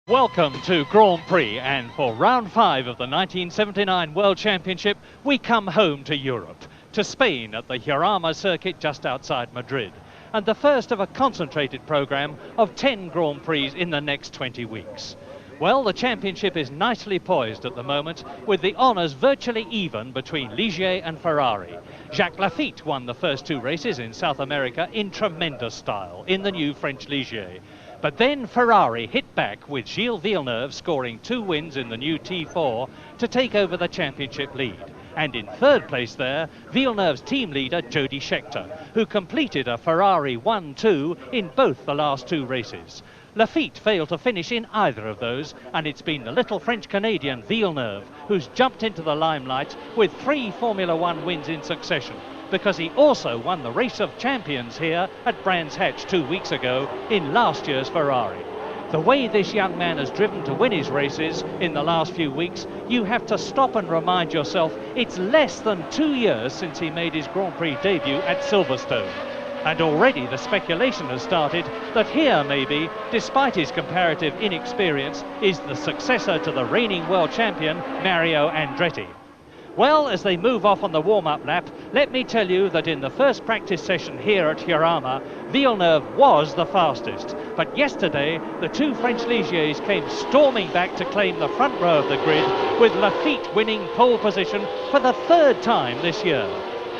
Welcome to Grand Prix, and for round 5 of the 1979 World Championship, we come home to Europe, to Spain at the Jarama circuit just outside Madrid, and the first of a concentrated programme of 10 Grand Prix in the next 20 weeks. Well, the championship is nicely poised at the moment, with the honours virtually even between Ligier and Ferrari. Jacques Laffite won the first 2 races in South America in tremendous style in the new French Ligier. But then Ferrari hit back with Gilles Villeneuve scoring 2 wins in the new T4 to take over the championship lead. And in third place there, Villeneuve's team leader Jody Scheckter, who completed a Ferrari 1-2 in both the last 2 races. Laffite failed to finish in either of those, and it's been the little French-Canadian Villeneuve who's jumped into the limelight with 3 Formula One wins in succession, because he also won the Race of Champions here at Brands Hatch 2 weeks ago in last year's Ferrari. The way this young man has driven to win his races in the last few weeks, you have to stop and remind yourself it's less than 2 years since he made his Grand Prix debut at Silverstone. And already the speculation has started that here maybe, despite his comparative inexperience, is the successor to the reigning world champion Mario Andretti. Well, as they move off on the warm-up lap, let me tell you that in the first practice session here at Jarama, Villeneuve was the fastest. But yesterday, the 2 French Ligiers came storming back to claim the front row of the grid, with Laffite winning pole position for the 3rd time this year.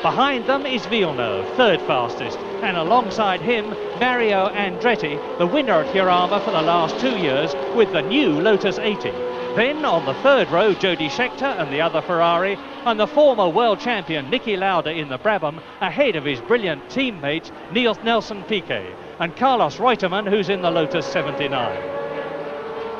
Behind them is Villeneuve, 3rd fastest, and alongside him, Mario Andretti, the winner at Jarama for the last 2 years with the new Lotus 80. Then on the 3rd row, Jody Scheckter and the other Ferrari, and the former world champion Niki Lauda in the Brabham, ahead of his brilliant teammate Nelson Piquet, and Carlos Reutemann, who's in the Lotus 79.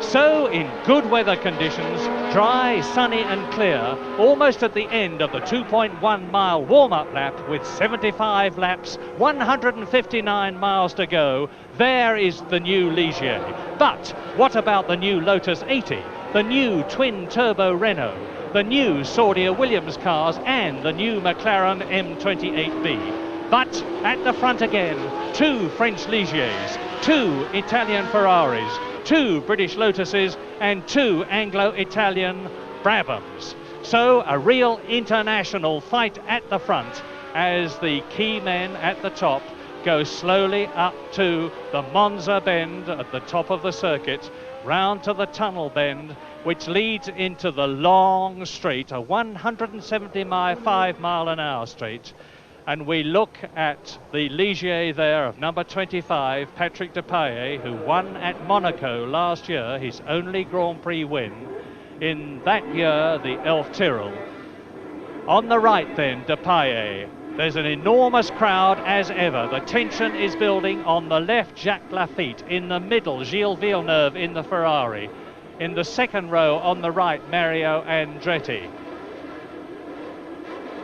So, in good weather conditions, dry, sunny and clear, almost at the end of the 2.1 mile warm-up lap with 75 laps, 159 miles to go, there is the new Ligier. But what about the new Lotus 80, the new twin-turbo Renault, the new Saudia Williams cars and the new McLaren M28B? But at the front again, 2 French Ligiers, 2 Italian Ferraris, 2 British Lotuses and 2 Anglo-Italian Brabhams. So a real international fight at the front as the key men at the top go slowly up to the Monza bend at the top of the circuit, round to the tunnel bend, which leads into the long straight, a 175 mile an hour straight. And we look at the Ligier there of number 25, Patrick Depailler, who won at Monaco last year, his only Grand Prix win. In that year, the Elf Tyrrell. On the right then, Depailler. There's an enormous crowd as ever. The tension is building. On the left, Jacques Laffite. In the middle, Gilles Villeneuve in the Ferrari. In the 2nd row on the right, Mario Andretti.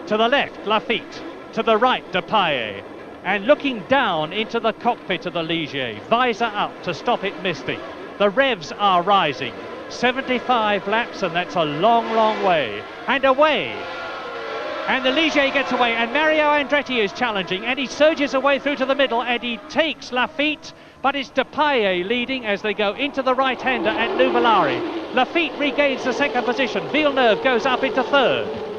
To the left, Laffite. To the right, Depailler, and looking down into the cockpit of the Ligier, visor up to stop it misting. The revs are rising, 75 laps, and that's a long, long way. And away, and the Ligier gets away, and Mario Andretti is challenging, and he surges away through to the middle, and he takes Laffite, but it's Depailler leading as they go into the right-hander at Nuvolari. Laffite regains the 2nd position, Villeneuve goes up into 3rd.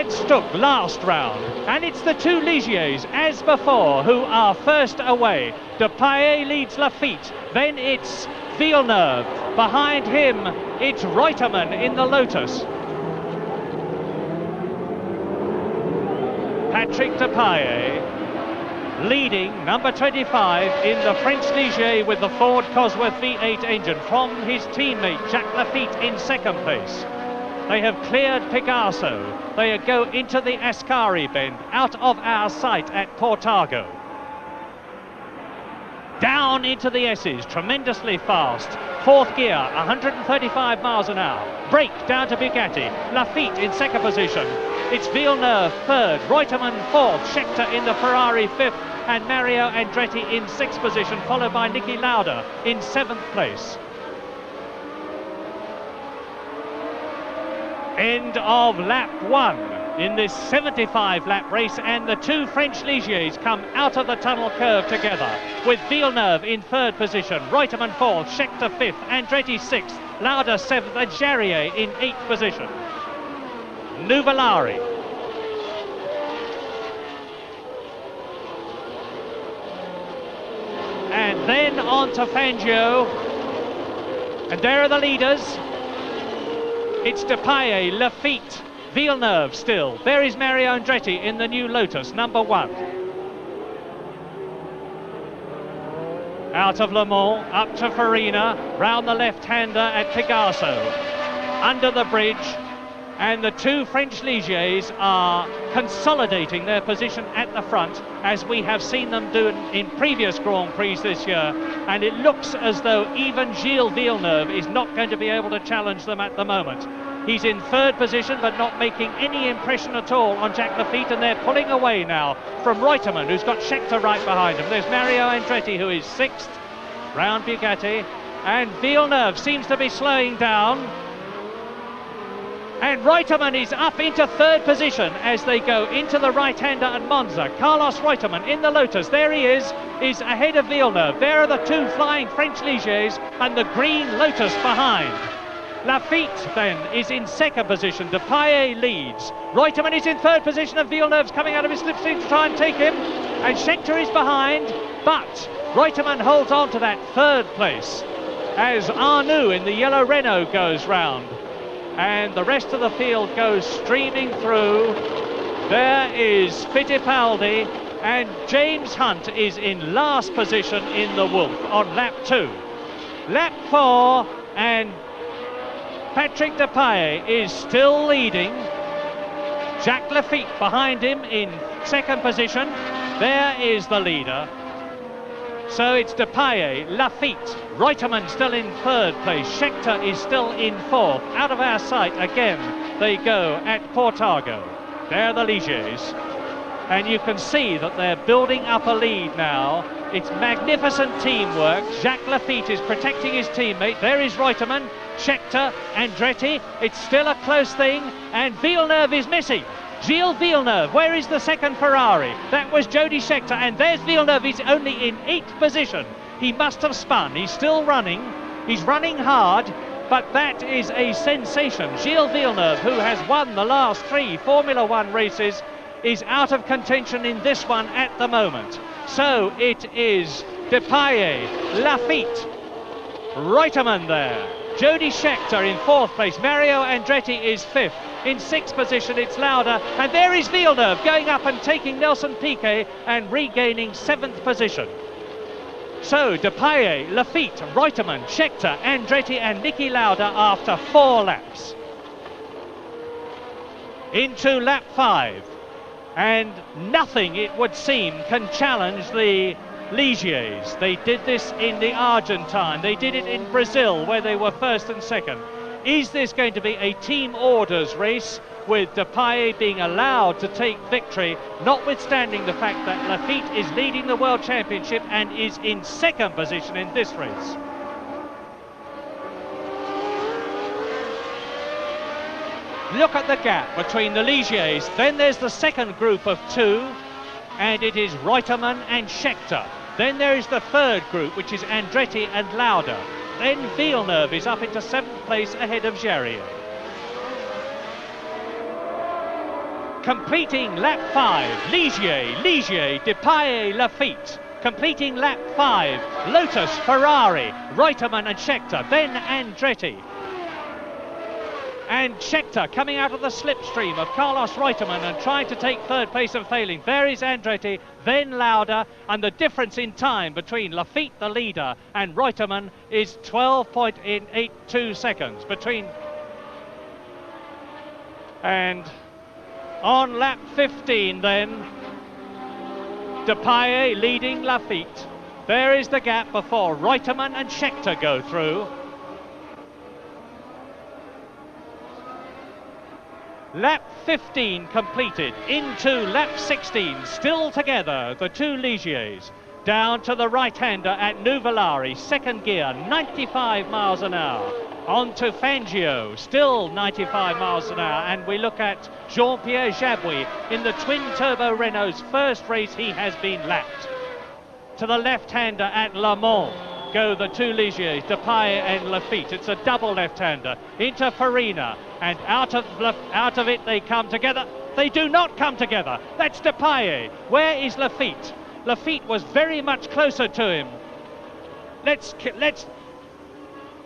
Stuck last round, and it's the 2 Ligiers as before who are first away. Depailler leads Laffite, then it's Villeneuve, behind him it's Reutemann in the Lotus. Patrick Depailler leading number 25 in the French Ligier with the Ford Cosworth V8 engine from his teammate Jacques Laffite in 2nd place. They have cleared Picasso. They go into the Ascari bend, out of our sight at Portago. Down into the S's, tremendously fast. 4th gear, 135 miles an hour. Brake down to Bugatti. Laffite in 2nd position. It's Villeneuve 3rd, Reutemann 4th, Scheckter in the Ferrari 5th, and Mario Andretti in 6th position, followed by Niki Lauda in 7th place. End of lap 1. in this 75-lap race, and the two French Ligiers come out of the tunnel curve together, with Villeneuve in third position, Reutemann fourth, Scheckter fifth, Andretti sixth, Lauda seventh, and Jarier in eighth position. Nuvolari. And then on to Fangio, and there are the leaders. It's Depailler, Lafitte, Villeneuve still. There is Mario Andretti in the new Lotus, number 1. Out of Le Mans, up to Farina, round the left-hander at Pegaso. Under the bridge, and the two French Ligiers are consolidating their position at the front, as we have seen them do in previous Grand Prix this year, and it looks as though even Gilles Villeneuve is not going to be able to challenge them at the moment. He's in third position, but not making any impression at all on Jacques Lafitte, and they're pulling away now from Reutemann, who's got Scheckter right behind him. There's Mario Andretti, who is sixth, round Bugatti, and Villeneuve seems to be slowing down. And Reutemann is up into third position as they go into the right-hander at Monza. Carlos Reutemann in the Lotus, there he is ahead of Villeneuve. There are the two flying French Ligiers and the green Lotus behind. Lafitte then is in second position, Depailler leads. Reutemann is in third position, and Villeneuve's coming out of his slipstream to try and take him. And Scheckter is behind, but Reutemann holds on to that third place as Arnoux in the yellow Renault goes round. And the rest of the field goes streaming through. There is Fittipaldi, and James Hunt is in last position in the Wolf on lap 2. Lap 4, and Patrick Depailler is still leading. Jacques Lafitte behind him in second position. There is the leader. So it's Depailler, Lafitte, Reutemann still in third place. Scheckter is still in fourth. Out of our sight again they go at Portago. There are the Ligiers. And you can see that they're building up a lead now. It's magnificent teamwork. Jacques Lafitte is protecting his teammate. There is Reutemann, Scheckter, Andretti. It's still a close thing, and Villeneuve is missing. Gilles Villeneuve, where is the second Ferrari? That was Jody Scheckter, and there's Villeneuve. He's only in 8th position. He must have spun. He's still running. He's running hard, but that is a sensation. Gilles Villeneuve, who has won the last 3 Formula One races, is out of contention in this one at the moment. So it is Depailler, Lafitte, Reutemann there. Jody Scheckter in 4th place. Mario Andretti is 5th. In 6th position, it's Lauda. And there is Villeneuve going up and taking Nelson Piquet and regaining 7th position. So Depailler, Lafitte, Reutemann, Scheckter, Andretti and Niki Lauda after 4 laps. Into lap 5. And nothing, it would seem, can challenge the Ligiers. They did this in the Argentine. They did it in Brazil, where they were 1st and 2nd. Is this going to be a team orders race, with Depailler being allowed to take victory, notwithstanding the fact that Lafitte is leading the World Championship and is in 2nd position in this race? Look at the gap between the Ligiers. Then there's the second group of 2, and it is Reutemann and Scheckter. Then there is the third group, which is Andretti and Lauda. Then Villeneuve is up into 7th place ahead of Jarier. Completing lap 5, Ligier, Depailler, Lafitte. Completing lap 5, Lotus, Ferrari, Reutemann and Scheckter. Then Andretti. And Scheckter coming out of the slipstream of Carlos Reutemann and trying to take 3rd place and failing. There is Andretti, then Lauda, and the difference in time between Lafitte, the leader, and Reutemann is 12.82 seconds between. And on lap 15 then, Depailler leading Lafitte. There is the gap before Reutemann and Scheckter go through. Lap 15 completed, into lap 16, still together, the two Ligiers. Down to the right-hander at Nuvolari, second gear, 95 miles an hour. On to Fangio, still 95 miles an hour, and we look at Jean-Pierre Jabouille in the twin-turbo Renault's first race he has been lapped. To the left-hander at Le Mans go the two Ligiers, Depailler and Lafitte. It's a double left-hander into Farina, and out of it they come together. They do not come together. That's Depailler. Where is Lafitte? Lafitte was very much closer to him.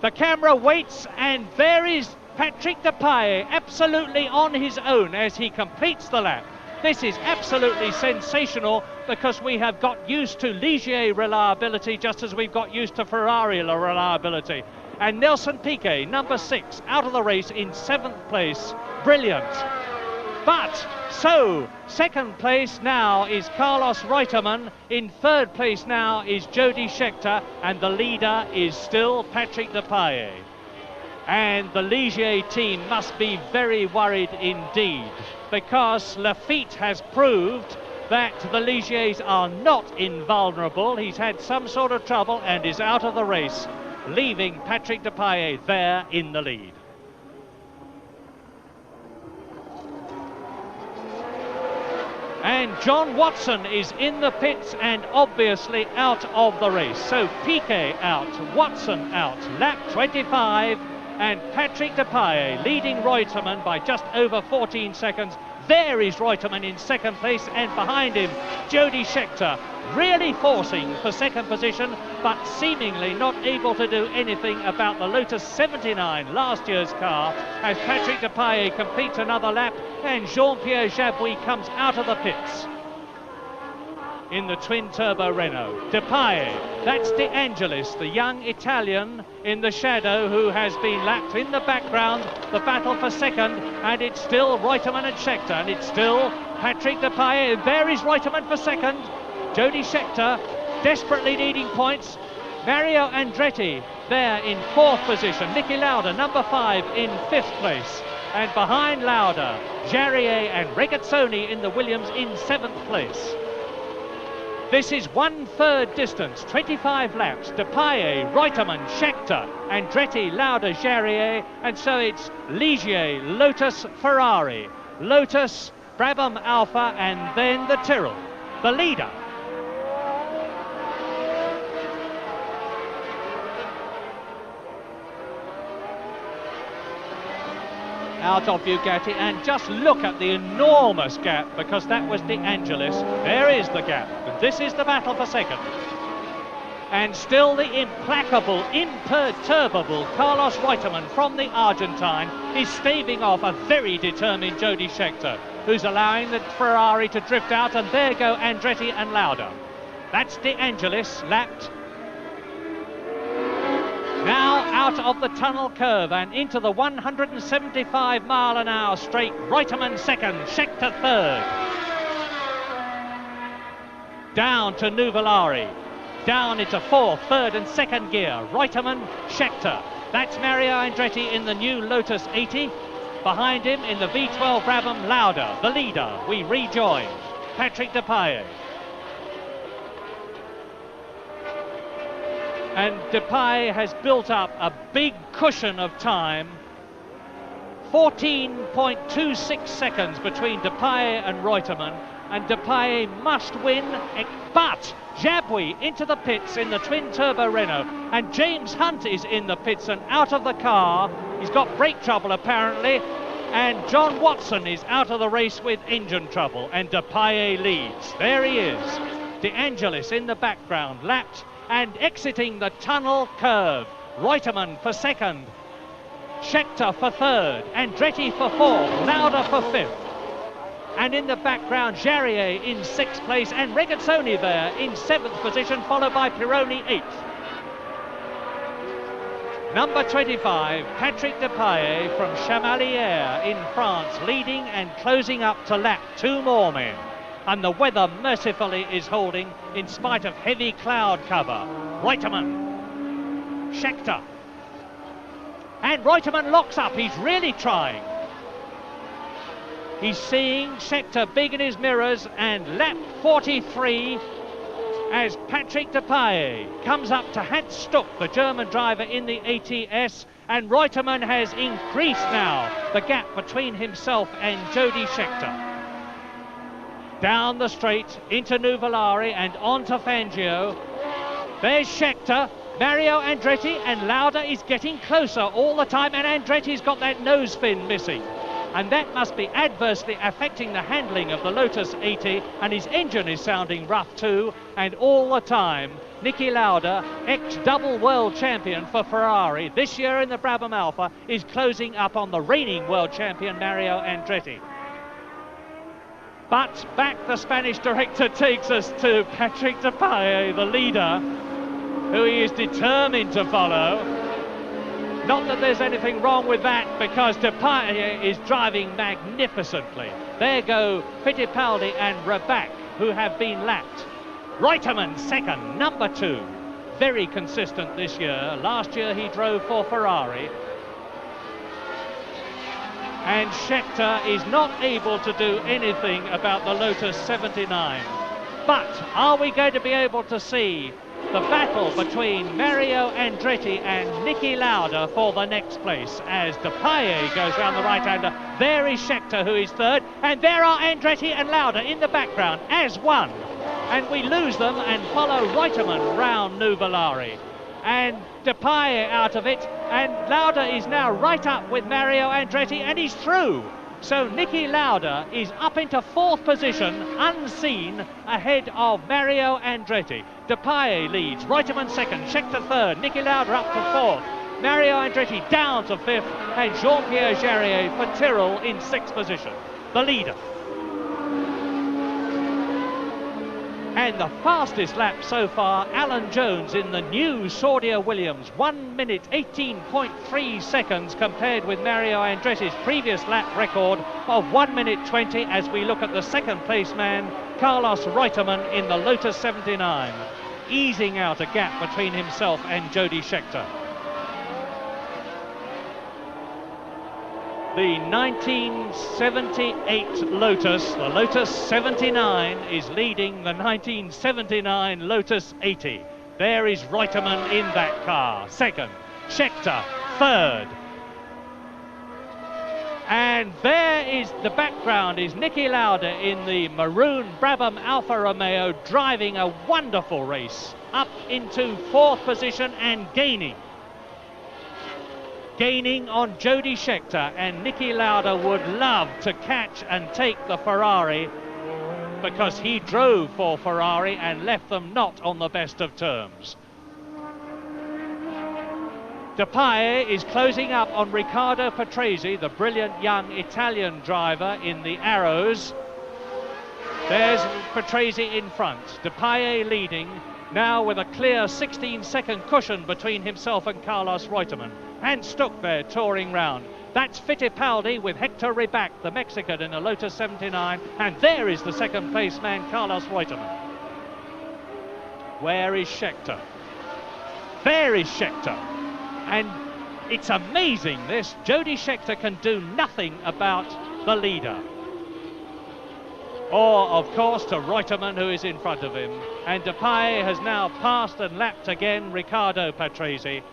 The camera waits, and there is Patrick Depailler absolutely on his own as he completes the lap. This is absolutely sensational because we have got used to Ligier reliability just as we've got used to Ferrari reliability. And Nelson Piquet, number 6, out of the race in 7th place. Brilliant. But, so, second place now is Carlos Reutemann, in third place now is Jody Scheckter, and the leader is still Patrick Depailler. And the Ligier team must be very worried indeed, because Lafitte has proved that the Ligiers are not invulnerable. He's had some sort of trouble and is out of the race, leaving Patrick Depailler there in the lead. And John Watson is in the pits and obviously out of the race. So Piquet out, Watson out, lap 25, and Patrick Depailler leading Reutemann by just over 14 seconds. There is Reutemann in second place, and behind him Jody Scheckter, really forcing for second position, but seemingly not able to do anything about the Lotus 79, last year's car, as Patrick Depailler completes another lap and Jean-Pierre Jabouille comes out of the pits in the twin-turbo Renault. Depailler, that's De Angelis, the young Italian in the shadow who has been lapped. In the background, the battle for second, and it's still Reutemann and Scheckter, and it's still Patrick Depailler. There is Reutemann for second. Jody Scheckter desperately needing points. Mario Andretti there in fourth position. Niki Lauda, number 5, in fifth place. And behind Lauda, Jarier and Regazzoni in the Williams in 7th place. This is 1/3 distance, 25 laps. Depailler, Reutemann, Scheckter, Andretti, Lauda, Jarier, and so it's Ligier, Lotus, Ferrari, Lotus, Brabham Alpha, and then the Tyrrell, the leader. Out of Bugatti, and just look at the enormous gap, because that was De Angelis. There is the gap, and this is the battle for second. And still the implacable, imperturbable Carlos Reutemann from the Argentine is staving off a very determined Jody Scheckter, who's allowing the Ferrari to drift out, and there go Andretti and Lauda. That's De Angelis lapped. Now out of the tunnel curve and into the 175-mile-an-hour straight. Reutemann second, Scheckter third. Down to Nuvolari. Down into fourth, third and second gear. Reutemann, Scheckter. That's Mario Andretti in the new Lotus 80. Behind him in the V12 Brabham, Lauda, the leader. We rejoin Patrick Depailler. And Depailler has built up a big cushion of time. 14.26 seconds between Depailler and Reutemann, and Depailler must win. But Jabouille into the pits in the twin-turbo Renault, and James Hunt is in the pits and out of the car. He's got brake trouble apparently, and John Watson is out of the race with engine trouble, and Depailler leads. There he is. De Angelis in the background, lapped and exiting the tunnel curve. Reutemann for second, Scheckter for third, Andretti for fourth, Lauda for fifth. And in the background, Jarier in sixth place, and Regazzoni there in seventh position, followed by Pironi eighth. Number 25, Patrick Depailler from Chamalières in France, leading and closing up to lap 2 more men. And the weather mercifully is holding in spite of heavy cloud cover. Reutemann, Scheckter, and Reutemann locks up. He's really trying. He's seeing Scheckter big in his mirrors, and lap 43, as Patrick Depailler comes up to Hans Stuck, the German driver in the ATS, and Reutemann has increased now the gap between himself and Jody Scheckter. Down the straight into Nuvolari and on to Fangio. There's Scheckter, Mario Andretti, and Lauda is getting closer all the time, and Andretti's got that nose fin missing. And that must be adversely affecting the handling of the Lotus 80, and his engine is sounding rough too. And all the time, Niki Lauda, ex-double world champion for Ferrari, this year in the Brabham Alpha, is closing up on the reigning world champion Mario Andretti. But back the Spanish director takes us to Patrick Depailler, the leader, who he is determined to follow. Not that there's anything wrong with that, because Depailler is driving magnificently. There go Fittipaldi and Raback, who have been lapped. Reutemann second, number 2. Very consistent this year. Last year he drove for Ferrari. And Scheckter is not able to do anything about the Lotus 79. But are we going to be able to see the battle between Mario Andretti and Niki Lauda for the next place as Depailler goes round the right-hander? There is Scheckter, who is third, and there are Andretti and Lauda in the background as one. And we lose them and follow Reutemann round Nuvolari. And Depailler out of it, and Lauda is now right up with Mario Andretti, and he's through. So Niki Lauda is up into 4th position, unseen, ahead of Mario Andretti. Depailler leads, Reutemann second, Scheckter third, Niki Lauda up to 4th, Mario Andretti down to 5th, and Jean-Pierre Jarier for Tyrrell in 6th position, the leader. And the fastest lap so far, Alan Jones in the new Saudia Williams, 1 minute 18.3 seconds compared with Mario Andretti's previous lap record of 1 minute 20, as we look at the second place man, Carlos Reutemann in the Lotus 79, easing out a gap between himself and Jody Scheckter. The 1978 Lotus, the Lotus 79, is leading the 1979 Lotus 80. There is Reutemann in that car, second. Scheckter, third. And there is the background, is Niki Lauda in the maroon Brabham Alfa Romeo, driving a wonderful race up into 4th position and gaining on Jody Scheckter, and Niki Lauda would love to catch and take the Ferrari, because he drove for Ferrari and left them not on the best of terms. Depailler is closing up on Riccardo Patrese, the brilliant young Italian driver in the Arrows. There's Patrese in front, Depailler leading, now with a clear 16-second cushion between himself and Carlos Reutemann. And Stuck there touring round. That's Fittipaldi with Hector Raback, the Mexican, in a Lotus 79. And there is the second place man, Carlos Reutemann. Where is Scheckter? There is Scheckter. And it's amazing this. Jody Scheckter can do nothing about the leader. Or, of course, to Reutemann, who is in front of him. And Depailler has now passed and lapped again Riccardo Patrese,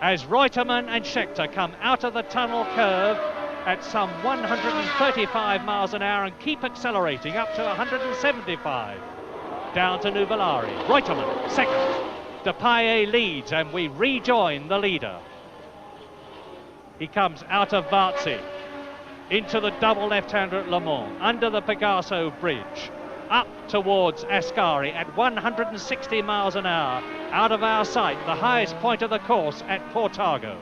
as Reutemann and Scheckter come out of the tunnel curve at some 135 miles an hour and keep accelerating up to 175. Down to Nuvolari. Reutemann second. Depailler leads, and we rejoin the leader. He comes out of Varzi into the double left-hander at Le Mans, under the Pegaso Bridge, up towards Ascari at 160 miles an hour, out of our sight, the highest point of the course at Portago.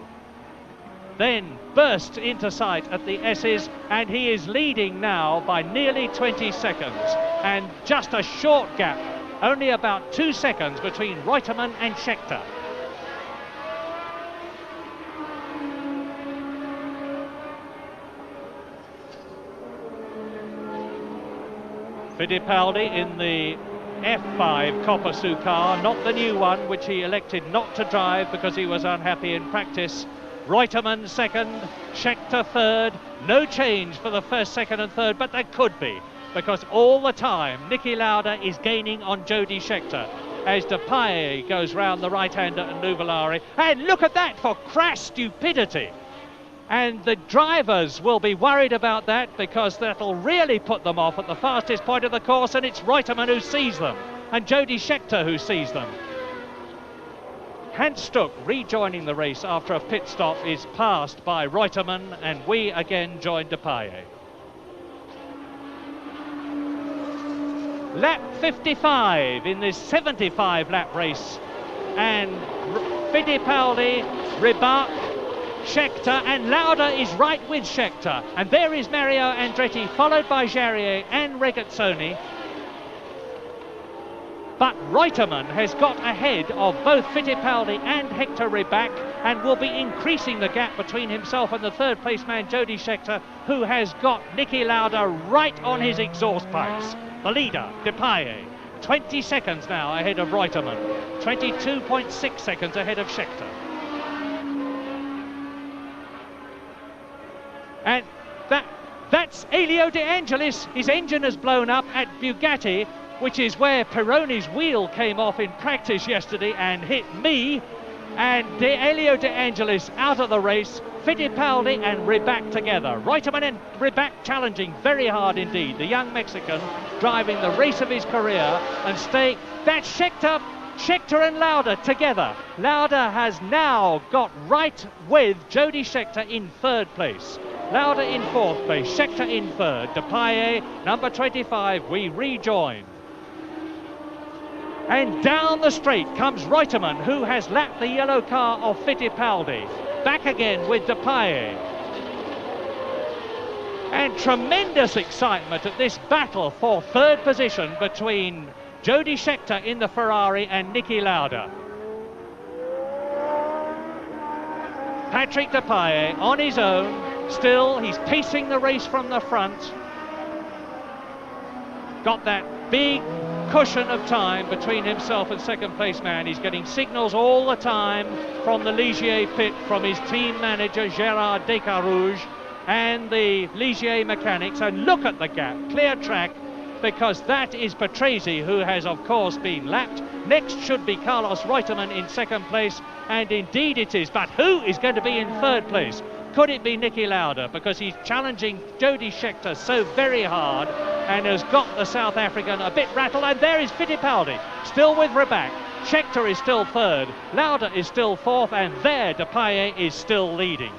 Then bursts into sight at the S's, and he is leading now by nearly 20 seconds, and just a short gap, only about 2 seconds between Reutemann and Scheckter. Fittipaldi in the F5 Coppiceau car, not the new one, which he elected not to drive because he was unhappy in practice. Reutemann second, Scheckter third. No change for the first, second and third, but there could be, because all the time Niki Lauda is gaining on Jody Scheckter. as Depailler goes round the right-hander and Nuvolari. And look at that for crass stupidity. And the drivers will be worried about that, because that'll really put them off at the fastest point of the course, and it's Reutemann who sees them, and Jody Scheckter who sees them. Hans Stuck, rejoining the race after a pit stop, is passed by Reutemann, and we again join Depailler. Lap 55 in this 75 lap race, and Fittipaldi, Ribach, Scheckter, and Lauda is right with Scheckter, and there is Mario Andretti, followed by Jarier and Regazzoni. But Reutemann has got ahead of both Fittipaldi and Hector Ribach, and will be increasing the gap between himself and the third place man Jody Scheckter, who has got Niki Lauda right on his exhaust pipes. The leader, Depailler, 20 seconds now ahead of Reutemann, 22.6 seconds ahead of Scheckter. And that's Elio De Angelis. His engine has blown up at Bugatti, which is where Pironi's wheel came off in practice yesterday and hit me. And Elio De Angelis out of the race. Fittipaldi and Ribach together. Reutemann and Ribach challenging very hard indeed. The young Mexican driving the race of his career and stay. That's Scheckter and Lauda together. Lauda has now got right with Jody Scheckter in third place. Lauda in fourth place, Scheckter in third. Depailler, number 25, we rejoin. And down the straight comes Reutemann, who has lapped the yellow car of Fittipaldi. Back again with Depailler. And tremendous excitement at this battle for third position between Jody Scheckter in the Ferrari and Niki Lauda. Patrick Depailler on his own. Still, he's pacing the race from the front. Got that big cushion of time between himself and second place man. He's getting signals all the time from the Ligier pit, from his team manager Gérard Descarouges and the Ligier mechanics. And look at the gap, clear track, because that is Patrese, who has of course been lapped. Next should be Carlos Reutemann in second place, and indeed it is. But who is going to be in third place? Could it be Niki Lauda? Because he's challenging Jody Scheckter so very hard and has got the South African a bit rattled. And there is Fittipaldi, still with Ribach. Scheckter is still third, Lauda is still fourth, and there Depailler is still leading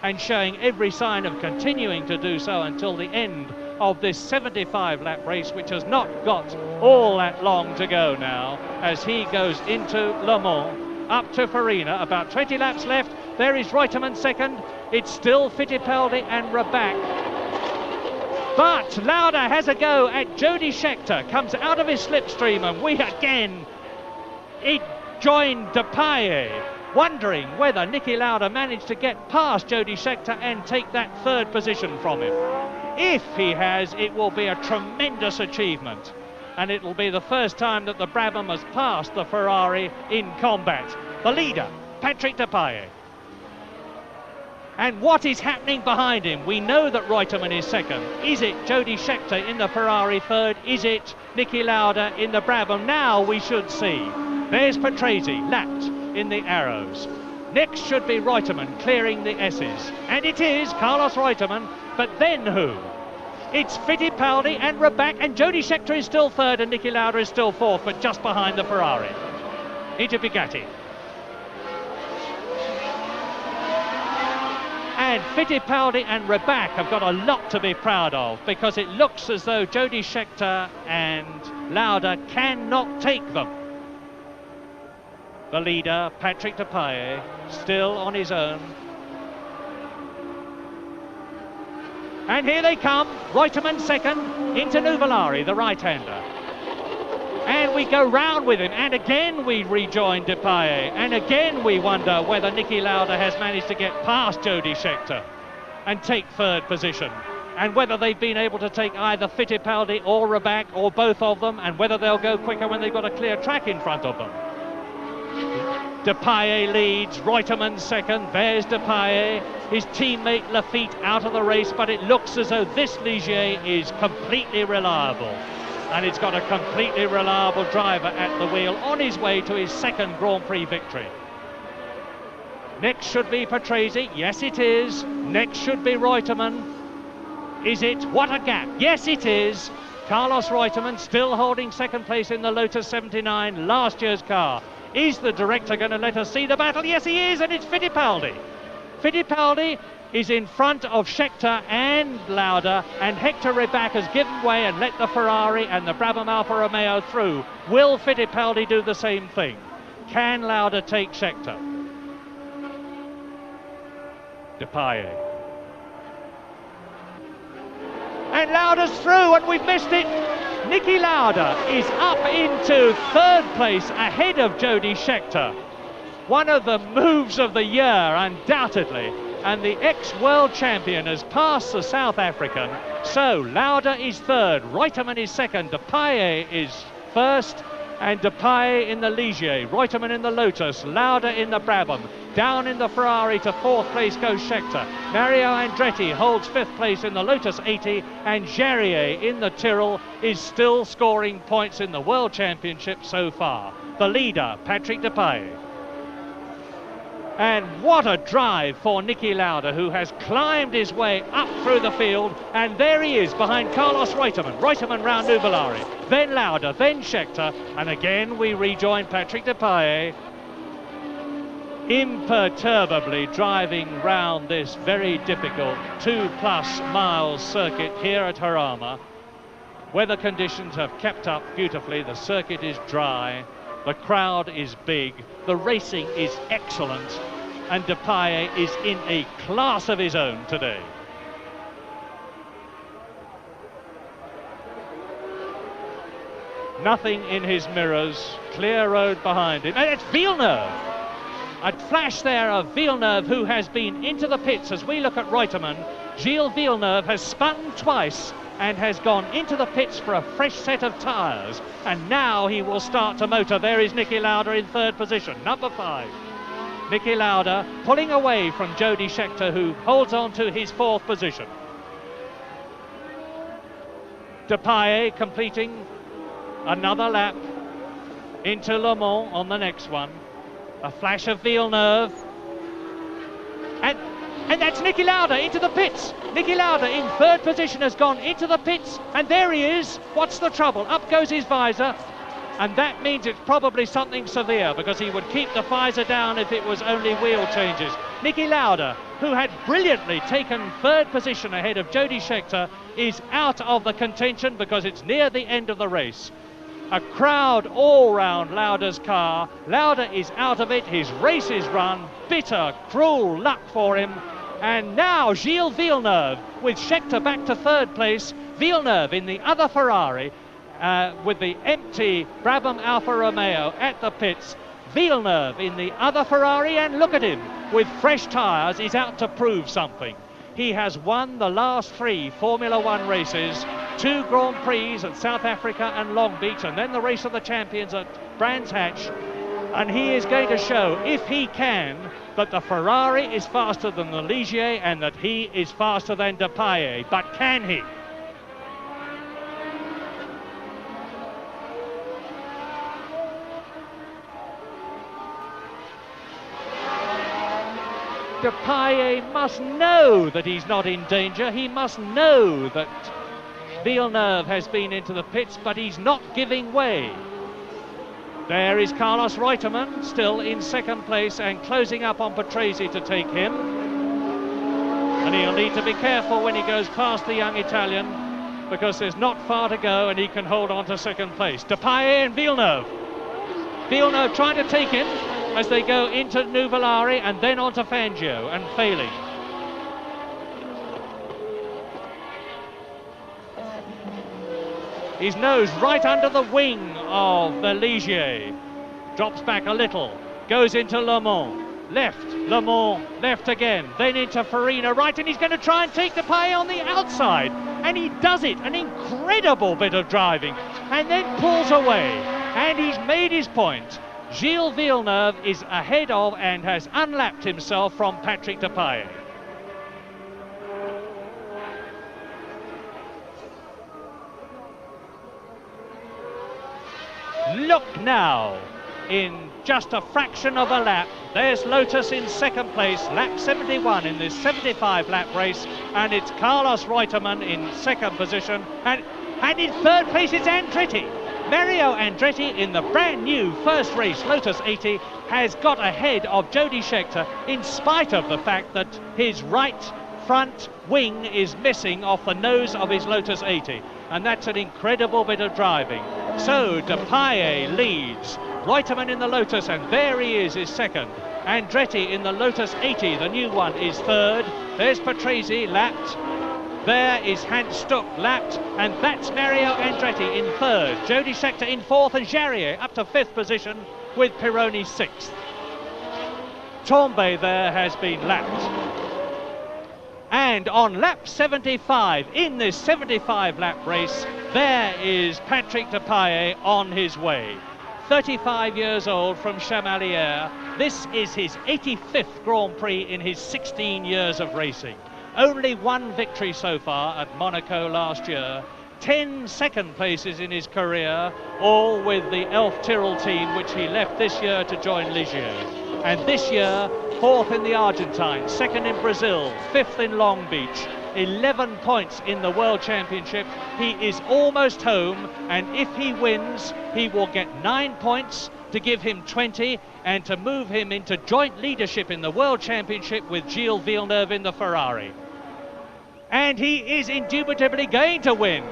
and showing every sign of continuing to do so until the end of this 75 lap race, which has not got all that long to go now as he goes into Le Mans. Up to Farina, about 20 laps left. There is Reutemann second. It's still Fittipaldi and Ribach. But Lauda has a go at Jody Scheckter, comes out of his slipstream, and we again join Depailler, wondering whether Niki Lauda managed to get past Jody Scheckter and take that third position from him. If he has, it will be a tremendous achievement, and it will be the first time that the Brabham has passed the Ferrari in combat. The leader, Patrick Depailler. And what is happening behind him? We know that Reutemann is second. Is it Jody Scheckter in the Ferrari third? Is it Niki Lauda in the Brabham? Now we should see. There's Patrese, lapped in the arrows. Next should be Reutemann clearing the S's. And it is Carlos Reutemann, but then who? It's Fittipaldi and Ribach, and Jody Scheckter is still third and Niki Lauda is still fourth, but just behind the Ferrari. Into Bugatti. And Fittipaldi and Ribach have got a lot to be proud of, because it looks as though Jody Scheckter and Lauda cannot take them. The leader, Patrick Depailler, still on his own. And here they come, Reutemann second, into Nuvolari, the right-hander. And we go round with him, and again we rejoin Depailler, and again we wonder whether Niki Lauda has managed to get past Jody Scheckter and take third position, and whether they've been able to take either Fittipaldi or Ribach or both of them, and whether they'll go quicker when they've got a clear track in front of them. Depailler leads, Reutemann second, there's Depailler, his teammate Lafitte out of the race, but it looks as though this Ligier is completely reliable. and it's got a completely reliable driver at the wheel on his way to his second Grand Prix victory. Next should be Patrese. Yes, it is. Next should be Reutemann. Is it? What a gap. Yes, it is. Carlos Reutemann still holding second place in the Lotus 79, last year's car. Is the director going to let us see the battle? Yes, he is, and it's Fittipaldi. Fittipaldi is in front of Scheckter and Lauda, and Hector Rybak has given way and let the Ferrari and the Brabham Alfa Romeo through. Will Fittipaldi do the same thing? Can Lauda take Scheckter? Depailler. And Lauda's through, and we've missed it. Niki Lauda is up into third place ahead of Jody Scheckter. One of the moves of the year, undoubtedly. And the ex-world champion has passed the South African. So Lauda is third, Reutemann is second, Depailler is first, and Depailler in the Ligier, Reutemann in the Lotus, Lauda in the Brabham. Down in the Ferrari to fourth place goes Scheckter. Mario Andretti holds fifth place in the Lotus 80, and Jarier in the Tyrrell is still scoring points in the World Championship so far. The leader, Patrick Depailler. And what a drive for Niki Lauda, who has climbed his way up through the field, and there he is behind Carlos Reutemann. Reutemann round Nuvolari, then Lauda, then Scheckter, and again we rejoin Patrick Depailler, imperturbably driving round this very difficult 2+ miles circuit here at Jarama. Weather conditions have kept up beautifully. The circuit is dry, the crowd is big, the racing is excellent, and Depailler is in a class of his own today. Nothing in his mirrors, clear road behind him, and it's Villeneuve. A flash there of Villeneuve, who has been into the pits. As we look at Reutemann, Gilles Villeneuve has spun twice and has gone into the pits for a fresh set of tyres, and now he will start to motor. There is Niki Lauda in third position, number 5. Niki Lauda pulling away from Jody Scheckter, who holds on to his fourth position. Depailler completing another lap into Le Mans on the next one. A flash of Villeneuve, and that's Niki Lauda into the pits. Niki Lauda in third position has gone into the pits, and there he is. What's the trouble? Up goes his visor, and that means it's probably something severe, because he would keep the visor down if it was only wheel changes. Niki Lauda, who had brilliantly taken third position ahead of Jody Scheckter, is out of the contention because it's near the end of the race. A crowd all round Lauda's car. Lauda is out of it. His race is run. Bitter, cruel luck for him. And now Gilles Villeneuve with Scheckter back to third place. Villeneuve in the other Ferrari with the empty Brabham Alfa Romeo at the pits. Villeneuve in the other Ferrari, and look at him with fresh tyres. He's out to prove something. He has won the last 3 Formula One races, 2 Grand Prix at South Africa and Long Beach, and then the race of the champions at Brands Hatch. And he is going to show, if he can, that the Ferrari is faster than the Ligier and that he is faster than Depailler. But can he? Depailler must know that he's not in danger. He must know that Villeneuve has been into the pits, but he's not giving way. There is Carlos Reutemann, still in second place and closing up on Patrese to take him. And he'll need to be careful when he goes past the young Italian, because there's not far to go and he can hold on to second place. Depailler and Villeneuve. Villeneuve trying to take him as they go into Nuvolari and then onto Fangio, and failing. His nose right under the wing of the Ligier. Drops back a little, goes into Le Mans. Left, Le Mans, left again, then into Farina, right, and he's going to try and take Depailler on the outside. And he does it, an incredible bit of driving, and then pulls away. And he's made his point. Gilles Villeneuve is ahead of and has unlapped himself from Patrick Depailler. Look now, in just a fraction of a lap, there's Lotus in second place, lap 71 in this 75 lap race, and it's Carlos Reutemann in second position, and in third place it's Andretti. Mario Andretti in the brand new first race Lotus 80 has got ahead of Jody Scheckter in spite of the fact that his right front wing is missing off the nose of his Lotus 80, and that's an incredible bit of driving. So Depailler leads, Reutemann in the Lotus, and there he is second. Andretti in the Lotus 80, the new one, is third. There's Patrese lapped. There is Hans Stuck lapped, and that's Mario Andretti in third. Jody Scheckter in fourth, and Jarier up to fifth position with Pironi sixth. Tambay there has been lapped. And on lap 75, in this 75 lap race, there is Patrick Depailler on his way. 35 years old from Chamalières. This is his 85th Grand Prix in his 16 years of racing. Only one victory so far at Monaco last year. 10 second places in his career, all with the Elf Tyrrell team, which he left this year to join Ligier. And this year, fourth in the Argentine, second in Brazil, fifth in Long Beach, 11 points in the World Championship. He is almost home, and if he wins, he will get 9 points to give him 20 and to move him into joint leadership in the World Championship with Gilles Villeneuve in the Ferrari. And he is indubitably going to win.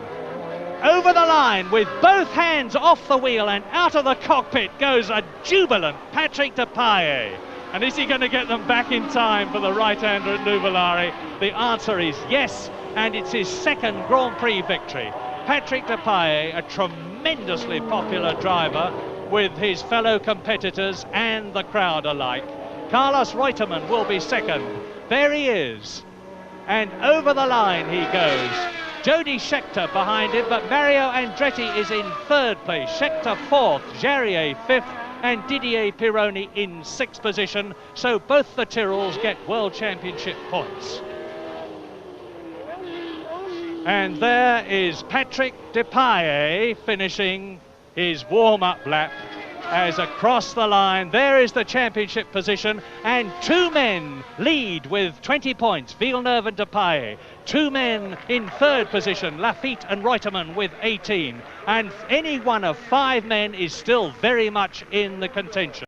Over the line with both hands off the wheel and out of the cockpit goes a jubilant Patrick Depailler. And is he going to get them back in time for the right-hander at Nuvolari? The answer is yes, and it's his second Grand Prix victory. Patrick Depailler, a tremendously popular driver with his fellow competitors and the crowd alike. Carlos Reutemann will be second. There he is. And over the line he goes. Jody Scheckter behind him, but Mario Andretti is in third place. Scheckter fourth, Jarier fifth, and Didier Pironi in sixth position. So both the Tyrrells get World Championship points. And there is Patrick Depailler finishing his warm-up lap as across the line there is the championship position, and two men lead with 20 points, Villeneuve and Depailler. Two men in third position, Lafitte and Reutemann with 18, and any one of five men is still very much in the contention.